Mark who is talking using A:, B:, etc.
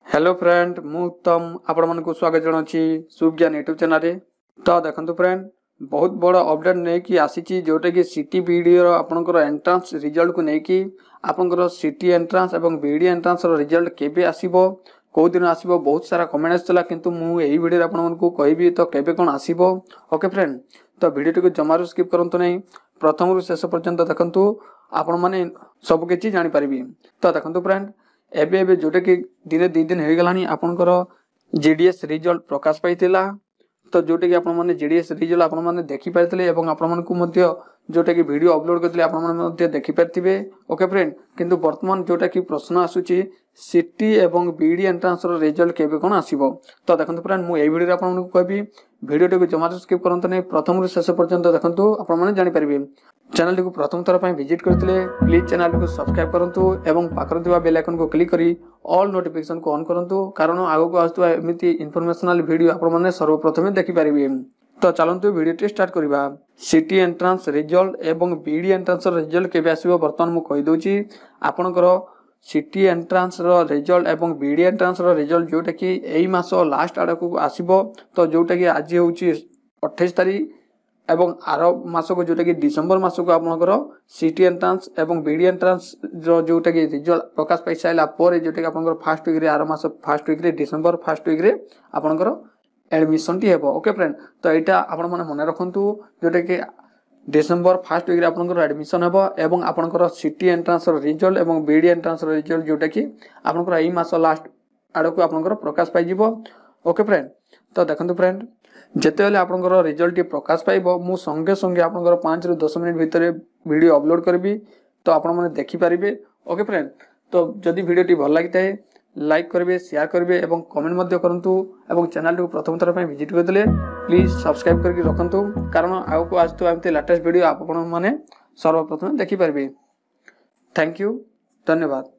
A: Hello friend मु उत्तम आपण मन को स्वागत जनाची सुज्ञान यूट्यूब चैनल रे। तो देखंतु फ्रेंड बहुत बड़ अपडेट नहीं कि आसी जोटा कि सिटी बीडी आपनकर एंट्रांस रिजल्ट को नहीं कि आपनकर सिटी एंट्रांस एवं बीडी एंट्रांस रो रिजल्ट केबे आसीबो को दिन आसीबो बहुत सारा कमेंट आछला किंतु मु एही वीडियो आपण मन को कहबी तो केबे कोन आसीबो। ओके फ्रेंड तो वीडियो को जमारू स्किप करंतु नहीं प्रथम रु शेष पर्यंत देखंतु आपण माने सब किछि जानि परिबी। तो देखंतु फ्रेंड एबे एबे जोटा कि दिन 2 दिन हो गलानी आपनकर जीडीएस रिजल्ट प्रकाश पाइतिला। तो जोटा कि आपण माने जीडीएस रिजल्ट आपण माने देखि पाइतले एवं आपण मन को मध्य जोटा कि वीडियो अपलोड करथिले आपण माने मध्य देखि पाइतिबे। ओके फ्रेंड किंतु वर्तमान जोटा कि प्रश्न आसुची सिटी एवं बीडी एंट्रांस रो रिजल्ट केबे कोन आसीबो। तो देखंतु फ्रेंड मु एई वीडियो रे आपण मन को कहबी वीडियो को जमा स्किप करंत नै प्रथम रु शेष पर्यंत देखंतु आपण माने जानि परिबे। चैनल को प्रथम थर पर विजिट करथिले प्लीज चैनल को सब्सक्राइब करंतु एवं पाखर दिवा बेल आइकन को क्लिक करी ऑल नोटिफिकेशन को ऑन करंतु कारण आगो को आस्तु एमिति इन्फॉर्मेशनल वीडियो आपण माने सर्वप्रथम देखि परिबे। तो चलंतु वीडियो स्टार्ट करिबा। सिटी एंट्रांस रिजल्ट एवं बीडी एंट्रांस रिजल्ट केबे आसीबो वर्तमान मु कहि दोची आपनकर सिटी एंट्रांस रो रिजल्ट एवं बीडी एंट्रांस रो रिजल्ट जोटा कि एई मासो लास्ट आडा को आसीबो। तो जोटा कि आज होची 28 तारीख एवं आर मास को जोटा कि डिसेंबर मास को आपनकर सिटी एंट्रांस एवं बीडी एंट्रांस जोटा कि रिजल्ट प्रकाश पाई साइला पर जोटा कि आपनकर फर्स्ट वीक रे आर मास फर्स्ट वीक रे डिसेंबर फर्स्ट वीक रे आपनकर एडमिशन टी हेबो। ओके फ्रेंड तो एटा आपण माने मन रखंतु जोटा कि डिसेंबर फर्स्ट वीक रे आपनकर एडमिशन हेबो एवं आपनकर सिटी एंट्रांस रो रिजल्ट एवं बीडी एंट्रांस रो रिजल्ट जोटा कि आपनकर एई मास लास्ट आडो को आपनकर प्रकाश पाई जिवो। ओके फ्रेंड तो देखंतु फ्रेंड जेते बेले आपनकर रिजल्ट प्रकाश पाइबो मु संगे संगे आपनकर 5 रु 10 मिनिट भितर वीडियो अपलोड करबी तो आपण माने देखि परिबे। ओके फ्रेंड तो जदि वीडियो टी भल लागिताय लाइक करिवे शेयर करिवे एवं कमेंट मध्य करंतु एवं चैनल को प्रथम थर पे विजिट करदले प्लीज सब्सक्राइब करके रखंतु कारण आगो को आज तो एमते लेटेस्ट वीडियो आपण माने सर्वप्रथम देखि परिबे। थैंक यू धन्यवाद।